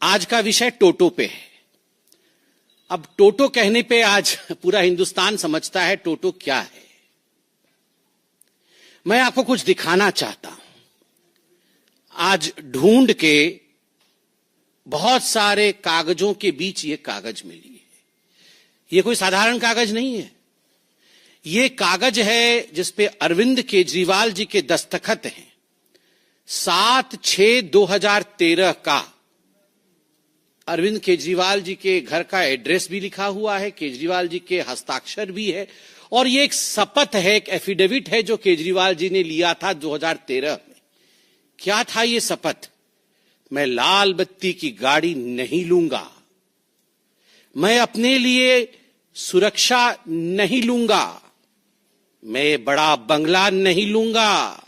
आज का विषय टोटो पे है। अब टोटो कहने पे आज पूरा हिंदुस्तान समझता है टोटो क्या है। मैं आपको कुछ दिखाना चाहता हूं। आज ढूंढ के बहुत सारे कागजों के बीच ये कागज मिली है। ये कोई साधारण कागज नहीं है। ये कागज है जिसपे अरविंद केजरीवाल जी के दस्तखत हैं। 7/6/2013 का अरविंद केजरीवाल जी के घर का एड्रेस भी लिखा हुआ है, केजरीवाल जी के हस्ताक्षर भी है, और ये एक शपथ है, एक एफिडेविट है जो केजरीवाल जी ने लिया था 2013 में। क्या था ये शपथ? मैं लाल बत्ती की गाड़ी नहीं लूंगा, मैं अपने लिए सुरक्षा नहीं लूंगा, मैं बड़ा बंगला नहीं लूंगा,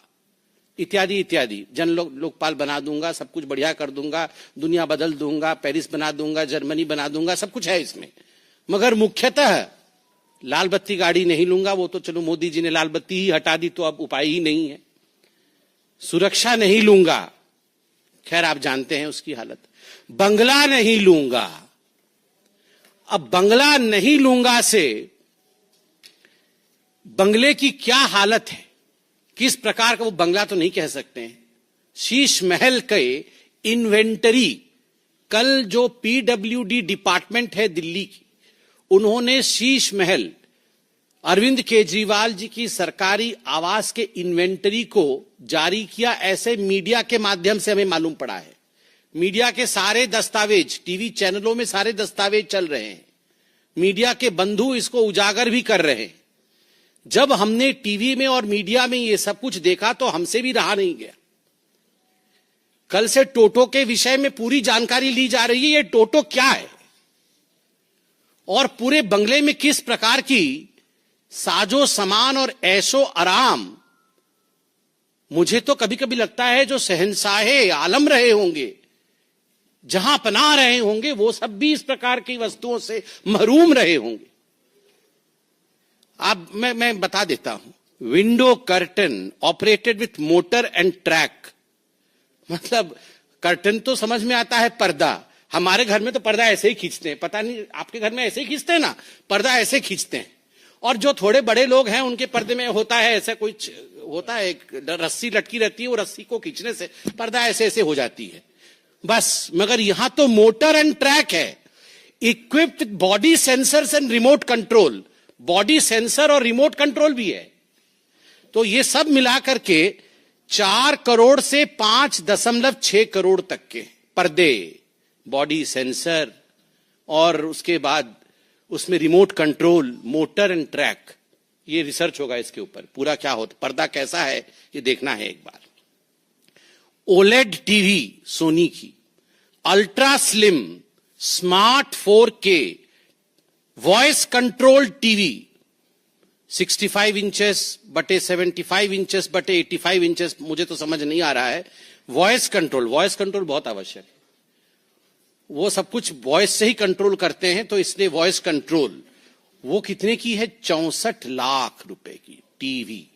इत्यादि इत्यादि। जन लोकपाल बना दूंगा, सब कुछ बढ़िया कर दूंगा, दुनिया बदल दूंगा, पेरिस बना दूंगा, जर्मनी बना दूंगा, सब कुछ है इसमें। मगर मुख्यतः लाल बत्ती गाड़ी नहीं लूंगा। वो तो चलो मोदी जी ने लाल बत्ती ही हटा दी तो अब उपाय ही नहीं है। सुरक्षा नहीं लूंगा, खैर आप जानते हैं उसकी हालत। बंगला नहीं लूंगा। अब बंगला नहीं लूंगा से बंगले की क्या हालत है, किस प्रकार का वो बंगला तो नहीं कह सकते हैं। शीश महल के इन्वेंटरी, कल जो पीडब्ल्यूडी डिपार्टमेंट है दिल्ली की, उन्होंने शीश महल अरविंद केजरीवाल जी की सरकारी आवास के इन्वेंटरी को जारी किया। ऐसे मीडिया के माध्यम से हमें मालूम पड़ा है। मीडिया के सारे दस्तावेज, टीवी चैनलों में सारे दस्तावेज चल रहे हैं। मीडिया के बंधु इसको उजागर भी कर रहे हैं। जब हमने टीवी में और मीडिया में ये सब कुछ देखा तो हमसे भी रहा नहीं गया। कल से टोटो के विषय में पूरी जानकारी ली जा रही है। ये टोटो क्या है और पूरे बंगले में किस प्रकार की साजो सामान और ऐशो आराम। मुझे तो कभी कभी लगता है जो शहंशाहे आलम रहे होंगे, जहां पनाह रहे होंगे, वो सब भी इस प्रकार की वस्तुओं से महरूम रहे होंगे। अब मैं बता देता हूं। Window curtain operated with motor and track. मतलब कर्टन तो समझ में आता है, पर्दा। हमारे घर में तो पर्दा ऐसे ही खींचते हैं, पता नहीं आपके घर में ऐसे ही खींचते हैं ना, पर्दा ऐसे खींचते हैं। और जो थोड़े बड़े लोग हैं उनके पर्दे में होता है ऐसा कुछ होता है, एक रस्सी लटकी रहती है, वो रस्सी को खींचने से पर्दा ऐसे ऐसे हो जाती है बस। मगर यहां तो मोटर एंड ट्रैक है, equipped body sensors and remote control. Body sensor और रिमोट कंट्रोल भी है। तो ये सब मिलाकर के 4 करोड़ से 5.6 करोड़ तक के पर्दे, बॉडी सेंसर और उसके बाद उसमें remote control, motor and track. ये रिसर्च होगा इसके ऊपर पूरा क्या होता, पर्दा कैसा है ये देखना है एक बार। ओलेड टीवी सोनी की, ultra slim smart 4K voice control TV 65 inches बटे 75 इंचेस बटे 85 इंचेस। मुझे तो समझ नहीं आ रहा है। वॉइस कंट्रोल बहुत आवश्यक है। वो सब कुछ वॉइस से ही कंट्रोल करते हैं, तो इसलिए वॉइस कंट्रोल। वो कितने की है? 64 लाख रुपए की टीवी।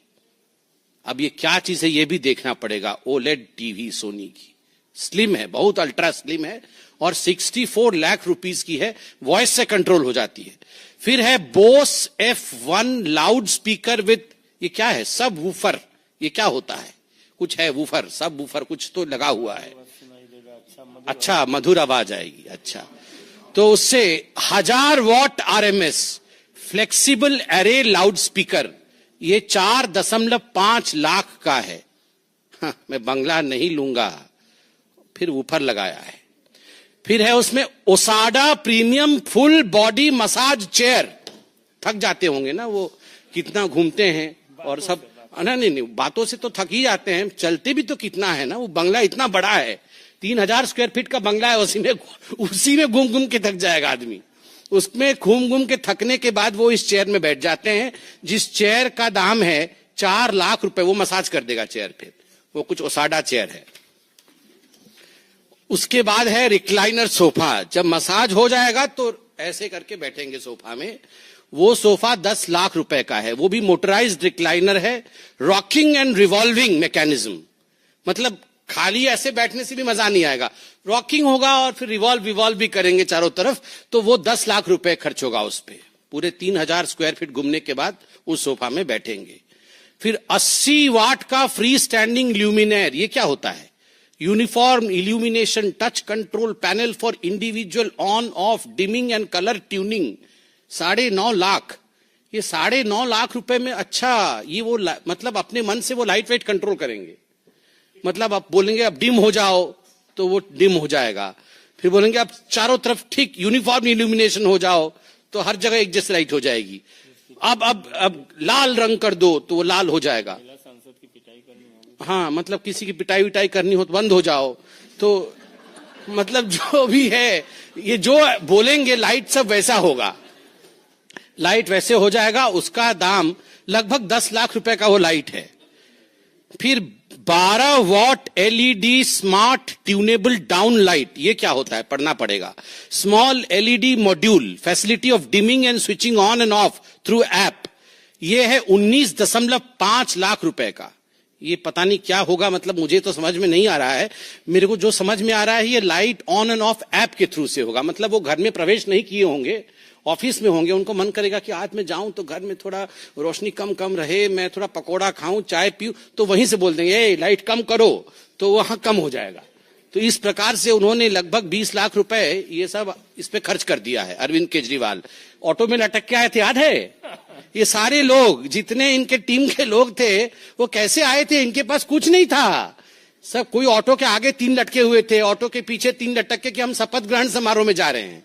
अब ये क्या चीज है ये भी देखना पड़ेगा। ओलेड टीवी सोनी की, स्लिम है, बहुत अल्ट्रा स्लिम है और 64 लाख रुपीस की है, वॉइस से कंट्रोल हो जाती है। फिर है Bose F1 loud speaker with, ये क्या है? सब वूफर। ये क्या होता है? कुछ है वूफर, सब वूफर कुछ तो लगा हुआ है। अच्छा, मधुर आवाज आएगी। अच्छा, तो उससे 1000 what RMS flexible array loud speaker, ये 4.5 लाख का है। हाँ, मैं बंगला नहीं लूंगा। फिर वूफर लगाया है। फिर है उसमें ओसाडा premium full body massage chair. थक जाते होंगे ना वो, कितना घूमते हैं और सब। नहीं, बातों से तो थक ही जाते हैं, चलते भी तो कितना है ना। वो बंगला इतना बड़ा है, 3000 स्क्वायर फीट का बंगला है। उसी में घूम घूम के थक जाएगा आदमी। उसमें घूम घूम के थकने के बाद वो इस चेयर में बैठ जाते हैं, जिस चेयर का दाम है 4 लाख रुपए। वो मसाज कर देगा चेयर पे। वो कुछ ओसाडा चेयर है। उसके बाद है रिक्लाइनर सोफा। जब मसाज हो जाएगा तो ऐसे करके बैठेंगे सोफा में। वो सोफा 10 लाख रुपए का है। वो भी मोटराइज्ड रिक्लाइनर है, रॉकिंग एंड रिवॉल्विंग मैकेनिज्म। मतलब खाली ऐसे बैठने से भी मजा नहीं आएगा, रॉकिंग होगा और फिर रिवॉल्व भी करेंगे चारों तरफ, तो वो 10 लाख रुपए खर्च होगा उस पे। पूरे 3000 स्क्वायर फीट घूमने के बाद उस सोफा में बैठेंगे। फिर 80 वाट का फ्री स्टैंडिंग ल्यूमिनेयर, ये क्या होता है? Uniform illumination touch control panel for individual on off dimming and colour tuning, 9.5 lakh. ये 9.5 लाख रुपए में अच्छा, ये वो मतलब अपने मन से वो लाइट वेट कंट्रोल करेंगे। मतलब आप बोलेंगे अब डिम हो जाओ तो वो डिम हो जाएगा, फिर बोलेंगे अब चारों तरफ ठीक यूनिफॉर्म इल्यूमिनेशन हो जाओ तो हर जगह एक जैसी लाइट हो जाएगी। अब लाल रंग कर दो तो वो लाल हो जाएगा। हाँ, मतलब किसी की पिटाई विटाई करनी हो तो बंद हो जाओ। तो मतलब जो भी है, ये जो बोलेंगे लाइट सब वैसा होगा, लाइट वैसे हो जाएगा। उसका दाम लगभग 10 लाख रुपए का वो लाइट है। फिर 12 what LED smart tunable down light, ये क्या होता है पढ़ना पड़ेगा। Small LED module, facility of dimming and switching on end of through app, ये है 19.5 लाख रुपए का। ये पता नहीं क्या होगा, मतलब मुझे तो समझ में नहीं आ रहा है। मेरे को जो समझ में आ रहा है ये light on end of app के थ्रू से होगा। मतलब वो घर में प्रवेश नहीं किए होंगे, ऑफिस में होंगे, उनको मन करेगा कि आज मैं जाऊं तो घर में थोड़ा रोशनी कम रहे, मैं थोड़ा पकोड़ा खाऊं, चाय पीऊं, तो वहीं से बोल देंगे ए लाइट कम करो, तो वहां कम हो जाएगा। तो इस प्रकार से उन्होंने लगभग 20 लाख रुपए ये सब इस पे खर्च कर दिया है अरविंद केजरीवाल। ऑटो में लटक के आए थे, याद है? ये सारे लोग जितने इनके टीम के लोग थे वो कैसे आए थे? इनके पास कुछ नहीं था, सब कोई ऑटो के आगे 3 लटके हुए थे, ऑटो के पीछे 3 लटक के कि हम शपथ ग्रहण समारोह में जा रहे हैं।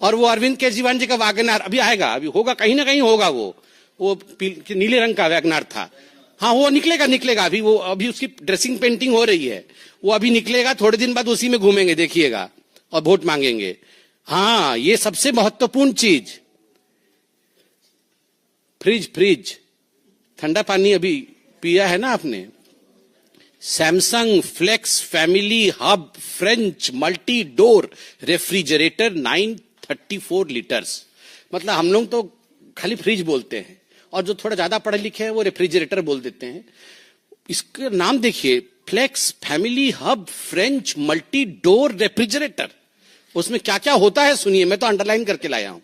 और वो अरविंद केजरीवाल जी का वैगनआर अभी आएगा, अभी होगा, कहीं ना कहीं होगा। वो नीले रंग का वैगनआर था। हाँ, वो निकलेगा अभी, वो अभी उसकी ड्रेसिंग पेंटिंग हो रही है, वो अभी निकलेगा, थोड़े दिन बाद उसी में घूमेंगे, देखिएगा, और वोट मांगेंगे। हाँ, ये सबसे महत्वपूर्ण चीज, फ्रिज, ठंडा पानी अभी पिया है ना आपने। Samsung Flex Family Hub French multi door refrigerator 934 litres. मतलब हम लोग तो खाली फ्रिज बोलते हैं और जो थोड़ा ज्यादा पढ़े लिखे हैं वो रेफ्रिजरेटर बोल देते हैं। इसका नाम देखिए, Flex Family Hub French multi door refrigerator. उसमें क्या क्या होता है सुनिए, मैं तो अंडरलाइन करके लाया हूं।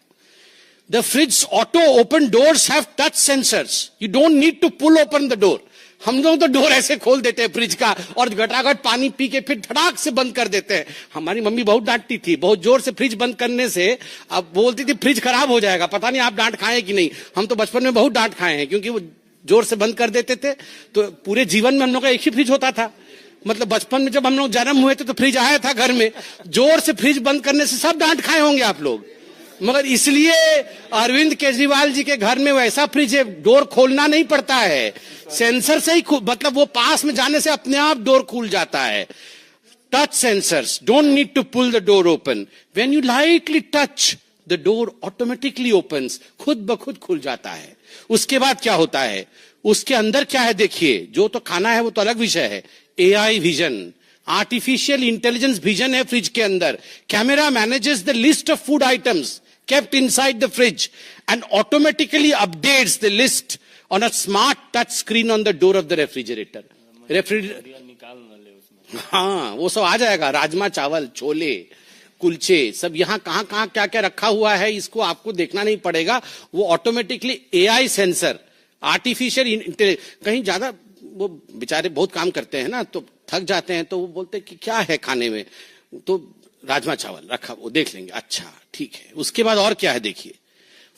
The fridge auto open doors have touch sensors. You don't need to pull open the door. हम लोग तो डोर ऐसे खोल देते हैं फ्रिज का और घटाघट पानी पी के फिर धड़ाक से बंद कर देते हैं। हमारी मम्मी बहुत डांटती थी, बहुत जोर से फ्रिज बंद करने से। अब बोलती थी फ्रिज खराब हो जाएगा। पता नहीं आप डांट खाए कि नहीं, हम तो बचपन में बहुत डांट खाए हैं, क्योंकि वो जोर से बंद कर देते थे। तो पूरे जीवन में हम लोग का एक ही फ्रिज होता था। मतलब बचपन में जब हम लोग जन्म हुए थे तो फ्रिज आया था घर में, जोर से फ्रिज बंद करने से सब डांट खाए होंगे आप लोग। मगर इसलिए अरविंद केजरीवाल जी के घर में वैसा फ्रिज है, डोर खोलना नहीं पड़ता है, सेंसर से ही मतलब वो पास में जाने से अपने आप डोर खुल जाता है। Touch sensors, don't need to pull the door open, when you lightly touch the door automatically opens, खुद ब खुद खुल जाता है। उसके बाद क्या होता है, उसके अंदर क्या है देखिए, जो तो खाना है वो तो अलग विषय है। AI vision, artificial intelligence vision है फ्रिज के अंदर। Camera manages the list of food items kept inside the fridge and automatically updates the list on a smart touch screen on the door of the refrigerator. हाँ, वो सब आ जाएगा, राजमा चावल, छोले, कुलचे, सब यहाँ कहाँ कहाँ क्या क्या रखा हुआ है, इसको आपको देखना नहीं पड़ेगा। वो automatically AI sensor, artificial intelligence. कहीं ज्यादा वो बेचारे बहुत काम करते हैं ना, तो थक जाते हैं, तो वो बोलते हैं कि क्या है खाने में, तो राजमा चावल रखा, वो देख लेंगे, अच्छा ठीक है। उसके बाद और क्या है देखिए,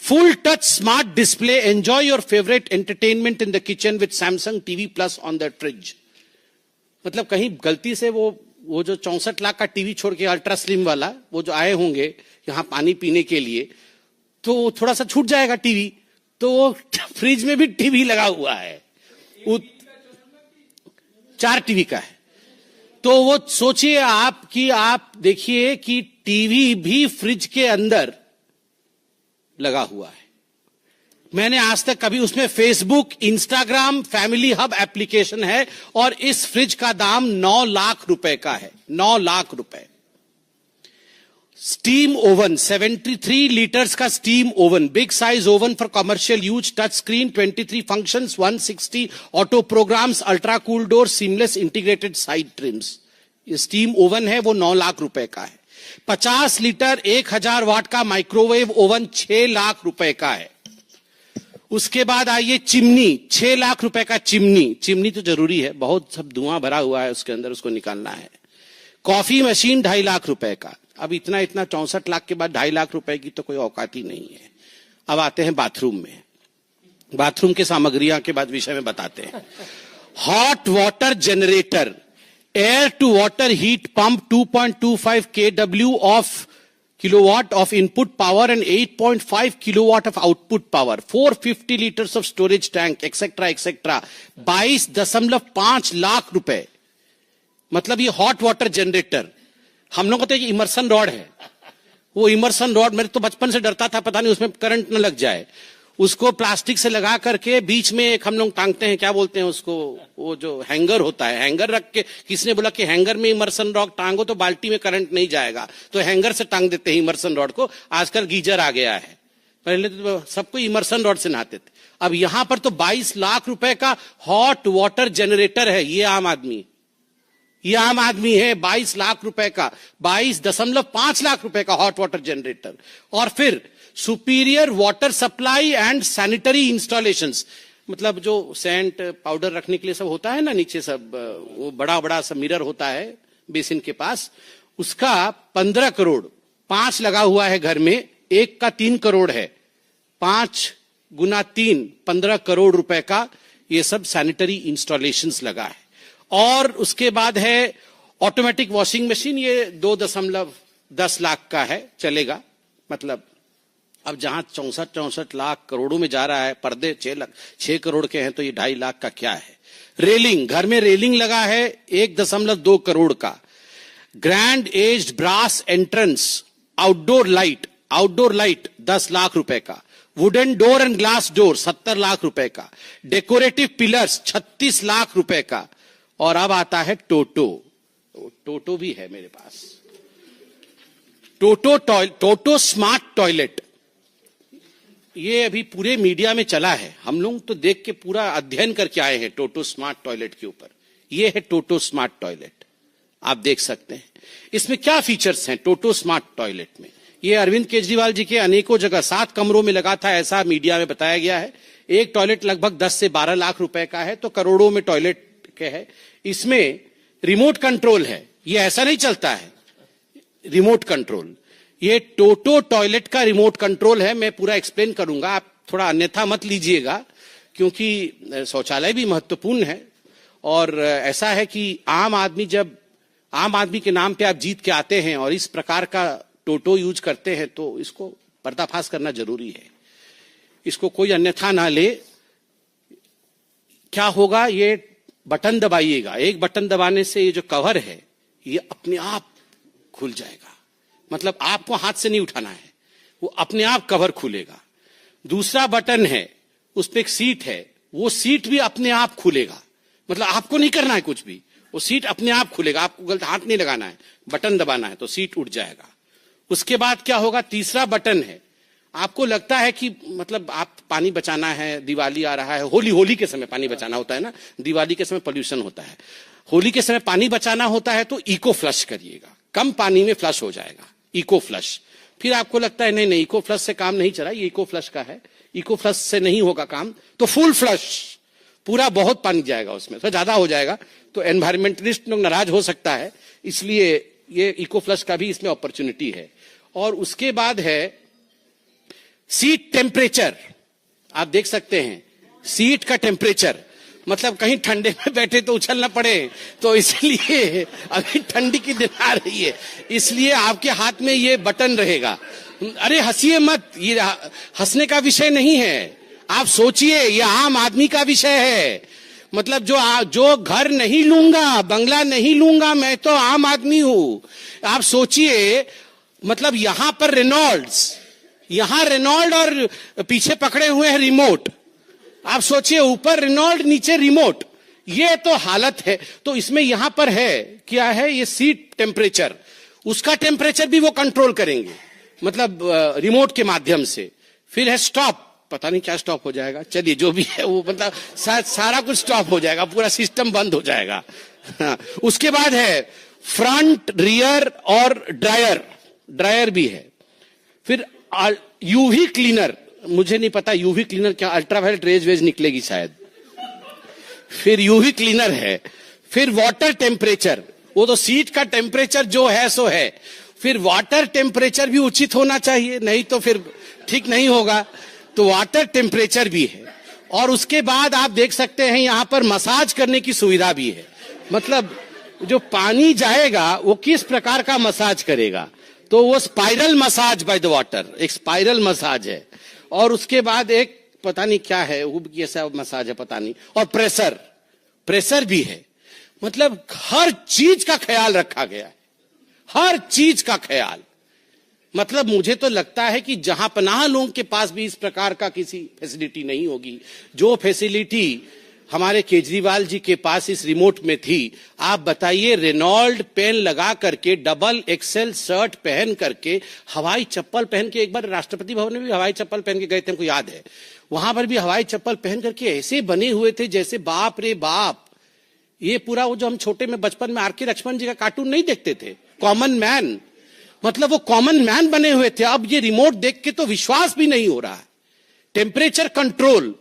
full touch smart display, enjoy your favourite entertainment in the kitchen with Samsung TV plus on the fridge. मतलब कहीं गलती से वो जो 64 लाख का टीवी छोड़ के अल्ट्रा स्लिम वाला वो जो आए होंगे यहाँ पानी पीने के लिए, तो थोड़ा सा छूट जाएगा टीवी, तो वो फ्रिज में भी टीवी लगा हुआ है, 4 टीवी का है। तो वो सोचिए आप कि आप देखिए कि टीवी भी फ्रिज के अंदर लगा हुआ है। मैंने आज तक कभी, उसमें Facebook, Instagram, family hub application है, और इस फ्रिज का दाम 9 लाख रुपए का है, 9 लाख रुपए। स्टीम ओवन 73 लीटर्स का steam oven, big size oven for commercial use, touch screen, 23 functions, 160 auto programs, ultra cool door, seamless integrated side trims. ये स्टीम ओवन है वो 9 लाख रुपए का है। 50 लीटर 1000 वाट का माइक्रोवेव ओवन 6 लाख रुपए का है। उसके बाद आइए चिमनी, 6 लाख रुपए का चिमनी। चिमनी तो जरूरी है, बहुत सब धुआं भरा हुआ है उसके अंदर, उसको निकालना है। कॉफी मशीन 2.5 लाख रुपए का। अब इतना 64 लाख के बाद 2.5 लाख रुपए की तो कोई औकात ही नहीं है। अब आते हैं बाथरूम में। बाथरूम की सामग्रियां के बाद विषय में बताते हैं। Hot water generator, air to water heat pump 2.25 kW of kilowatt of input power and 8.5 kilowatt of output power, 450 liters of storage tank, etc. etc. 22.5 lakh रुपए। मतलब ये हॉट वाटर जनरेटर। हम लोग कहते हैं कि इमर्सन रॉड है, वो इमर्सन रॉड मेरे तो बचपन से डरता था, पता नहीं उसमें करंट न लग जाए। उसको प्लास्टिक से लगा करके बीच में एक हम लोग टांगते हैं, क्या बोलते हैं उसको, वो जो हैंगर होता है, हैंगर रख के, किसने बोला कि हैंगर में इमर्सन रॉड टांगो तो बाल्टी में करंट नहीं जाएगा, तो हैंगर से टांग देते हैं इमर्सन रॉड को। आजकल गीजर आ गया है, पहले तो सबको इमर्सन रॉड से नहाते थे। अब यहां पर तो 22 लाख रुपए का हॉट वाटर जनरेटर है। ये आम आदमी है, 22 लाख रुपए का, 22.5 लाख रुपए का हॉट वाटर जनरेटर। और फिर superior water supply and sanitary installations, मतलब जो सेंट पाउडर रखने के लिए सब होता है ना नीचे, सब वो बड़ा बड़ा सब मिरर होता है बेसिन के पास, उसका 15 करोड़, 5 लगा हुआ है घर में, एक का 3 करोड़ है, 5 गुना 3 15 करोड़ रुपए का ये सब सैनिटरी इंस्टॉलेशंस लगा है। और उसके बाद है ऑटोमेटिक वॉशिंग मशीन, ये 2.10 लाख का है, चलेगा। मतलब अब जहां 64 लाख करोड़ों में जा रहा है, पर्दे 6 करोड़ के हैं, तो ये 2.5 लाख का क्या है। रेलिंग, घर में रेलिंग लगा है 1.2 करोड़ का। Grand aged brass entrance, outdoor light 10 lakh रुपए का। Wooden door and glass door 70 lakh रुपए का। डेकोरेटिव पिलर्स 36 लाख रुपए का। और अब आता है टोटो भी है मेरे पास, टोटो स्मार्ट टॉयलेट। ये अभी पूरे मीडिया में चला है, हम लोग तो देख के पूरा अध्ययन करके आए हैं टोटो स्मार्ट टॉयलेट के ऊपर। ये है टोटो स्मार्ट टॉयलेट, आप देख सकते हैं। इसमें क्या फीचर्स हैं टोटो स्मार्ट टॉयलेट में। ये अरविंद केजरीवाल जी के अनेकों जगह 7 कमरों में लगा था, ऐसा मीडिया में बताया गया है। एक टॉयलेट लगभग 10 से 12 लाख रुपए का है, तो करोड़ों में टॉयलेट के है। इसमें रिमोट कंट्रोल है, ये ऐसा नहीं चलता है, रिमोट कंट्रोल। ये टोटो टॉयलेट का रिमोट कंट्रोल है। मैं पूरा एक्सप्लेन करूंगा, आप थोड़ा अन्यथा मत लीजिएगा, क्योंकि शौचालय भी महत्वपूर्ण है। और ऐसा है कि आम आदमी के नाम पे आप जीत के आते हैं और इस प्रकार का टोटो यूज करते हैं, तो इसको पर्दाफाश करना जरूरी है, इसको कोई अन्यथा ना ले। क्या होगा, ये बटन दबाइएगा, एक बटन दबाने से ये जो कवर है ये अपने आप खुल जाएगा। मतलब आपको हाथ से नहीं उठाना है, वो अपने आप कवर खुलेगा। दूसरा बटन है, उस पर एक सीट है, वो सीट भी अपने आप खुलेगा। मतलब आपको नहीं करना है कुछ भी, वो सीट अपने आप खुलेगा, आपको गलत हाथ नहीं लगाना है, बटन दबाना है तो सीट उठ जाएगा। उसके बाद क्या होगा, तीसरा बटन है, आपको लगता है कि मतलब आप पानी बचाना है, दिवाली आ रहा है, होली के समय पानी बचाना होता है ना, दिवाली के समय पोल्यूशन होता है, होली के समय पानी बचाना होता है, तो इको फ्लश करिएगा, कम पानी में फ्लश हो जाएगा, इको फ्लश। फिर आपको लगता है नहीं इको फ्लश से काम नहीं चला, ये इको फ्लश का है, इको फ्लश से नहीं होगा काम, तो फुल फ्लश, पूरा बहुत पानी जाएगा उसमें, तो ज्यादा हो जाएगा, तो एनवायरमेंटलिस्ट लोग नाराज हो सकता है, इसलिए ये इको फ्लश का भी इसमें अपॉर्चुनिटी है। और उसके बाद है सीट टेम्परेचर, आप देख सकते हैं सीट का टेम्परेचर, मतलब कहीं ठंडे में बैठे तो उछल ना पड़े, तो इसलिए अभी ठंडी की दिन आ रही है, इसलिए आपके हाथ में ये बटन रहेगा। अरे हंसिए मत, ये हंसने का विषय नहीं है, आप सोचिए, ये आम आदमी का विषय है। मतलब जो घर नहीं लूंगा, बंगला नहीं लूंगा, मैं तो आम आदमी हूं। आप सोचिए, मतलब यहां पर रेनॉल्ड और पीछे पकड़े हुए हैं रिमोट, आप सोचिए, ऊपर रेनॉल्ड नीचे रिमोट, ये तो हालत है। तो इसमें यहां पर है क्या है, ये सीट टेम्परेचर, उसका टेम्परेचर भी वो कंट्रोल करेंगे, मतलब रिमोट के माध्यम से। फिर है स्टॉप, पता नहीं क्या स्टॉप हो जाएगा, चलिए जो भी है वो, मतलब सारा कुछ स्टॉप हो जाएगा, पूरा सिस्टम बंद हो जाएगा। उसके बाद है फ्रंट, रियर और ड्रायर भी है। फिर यूवी क्लीनर, मुझे नहीं पता यूवी क्लीनर क्या, अल्ट्रावायलेट रेज वेज निकलेगी शायद। फिर यूवी क्लीनर है। फिर वाटर टेम्परेचर, वो तो सीट का टेम्परेचर जो है सो है। फिर वाटर टेम्परेचर भी उचित होना चाहिए, नहीं तो फिर ठीक नहीं होगा, तो वाटर टेम्परेचर भी है। और उसके बाद आप देख सकते हैं यहां पर मसाज करने की सुविधा भी है, मतलब जो पानी जाएगा वो किस प्रकार का मसाज करेगा, तो वो spiral massage by the water, एक स्पाइरल मसाज है। और उसके बाद एक पता नहीं क्या है, वो कैसा मसाज है पता नहीं। और प्रेशर भी है, मतलब हर चीज का ख्याल रखा गया है, हर चीज का ख्याल। मतलब मुझे तो लगता है कि जहां पनाह लोगों के पास भी इस प्रकार का किसी फैसिलिटी नहीं होगी, जो फैसिलिटी हमारे केजरीवाल जी के पास इस रिमोट में थी। आप बताइए, रेनॉल्ड पेन लगा करके, डबल एक्सेल शर्ट पहन करके, हवाई चप्पल पहन के, एक बार राष्ट्रपति भवन में भी हवाई चप्पल पहन के गए थे, हमको याद है, वहां पर भी हवाई चप्पल पहन करके ऐसे बने हुए थे जैसे बाप रे बाप। ये पूरा वो जो हम छोटे में बचपन में आर.के. लक्ष्मण जी का कार्टून नहीं देखते थे, कॉमन मैन, मतलब वो कॉमन मैन बने हुए थे। अब ये रिमोट देख के तो विश्वास भी नहीं हो रहा है। टेम्परेचर कंट्रोल,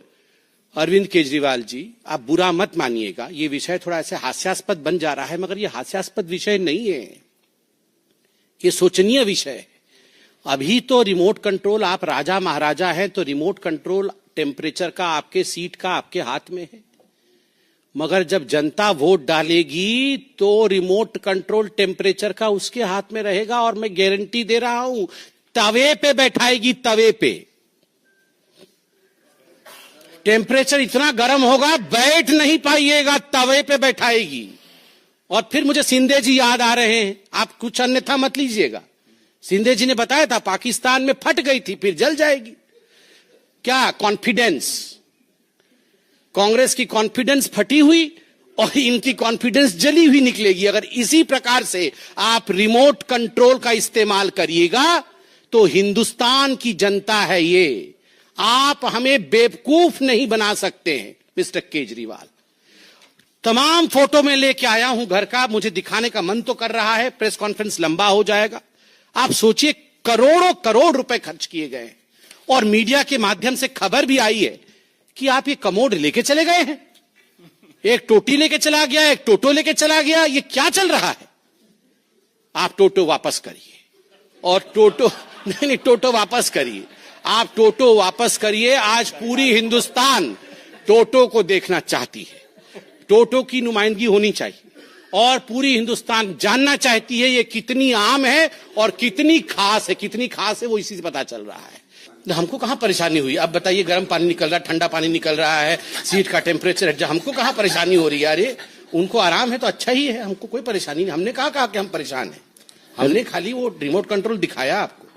अरविंद केजरीवाल जी आप बुरा मत मानिएगा, ये विषय थोड़ा ऐसे हास्यास्पद बन जा रहा है, मगर ये हास्यास्पद विषय नहीं है, ये सोचनीय विषय है। अभी तो रिमोट कंट्रोल, आप राजा महाराजा हैं तो रिमोट कंट्रोल टेम्परेचर का आपके सीट का आपके हाथ में है, मगर जब जनता वोट डालेगी तो रिमोट कंट्रोल टेम्परेचर का उसके हाथ में रहेगा। और मैं गारंटी दे रहा हूं, तवे पे बैठाएगी, तवे पे टेम्परेचर इतना गर्म होगा बैठ नहीं पाइएगा, तवे पे बैठाएगी। और फिर मुझे सिंधे जी याद आ रहे हैं, आप कुछ अन्यथा मत लीजिएगा। सिंधे जी ने बताया था पाकिस्तान में फट गई थी, फिर जल जाएगी। क्या कॉन्फिडेंस, कांग्रेस की कॉन्फिडेंस फटी हुई और इनकी कॉन्फिडेंस जली हुई निकलेगी। अगर इसी प्रकार से आप रिमोट कंट्रोल का इस्तेमाल करिएगा तो हिंदुस्तान की जनता है ये, आप हमें बेवकूफ नहीं बना सकते हैं मिस्टर केजरीवाल। तमाम फोटो में लेके आया हूं घर का, मुझे दिखाने का मन तो कर रहा है, प्रेस कॉन्फ्रेंस लंबा हो जाएगा। आप सोचिए, करोड़ों करोड़ रुपए खर्च किए गए और मीडिया के माध्यम से खबर भी आई है कि आप ये कमोड लेके चले गए हैं, एक टोटी लेके चला गया, एक टोटो लेके चला गया, ये क्या चल रहा है? आप टोटो वापस करिए, और टोटो नहीं, टोटो वापस करिए, आप टोटो वापस करिए। आज पूरी हिंदुस्तान टोटो को देखना चाहती है, टोटो की नुमाइंदगी होनी चाहिए, और पूरी हिंदुस्तान जानना चाहती है ये कितनी आम है और कितनी खास है। कितनी खास है वो इसी से पता चल रहा है। हमको कहां परेशानी हुई? अब बताइए, गर्म पानी निकल रहा है, ठंडा पानी निकल रहा है, सीट का टेम्परेचर है, हमको कहां परेशानी हो रही है? अरे उनको आराम है तो अच्छा ही है, हमको कोई परेशानी नहीं। हमने कहा कि हम परेशान हैं, हमने खाली वो रिमोट कंट्रोल दिखाया आपको।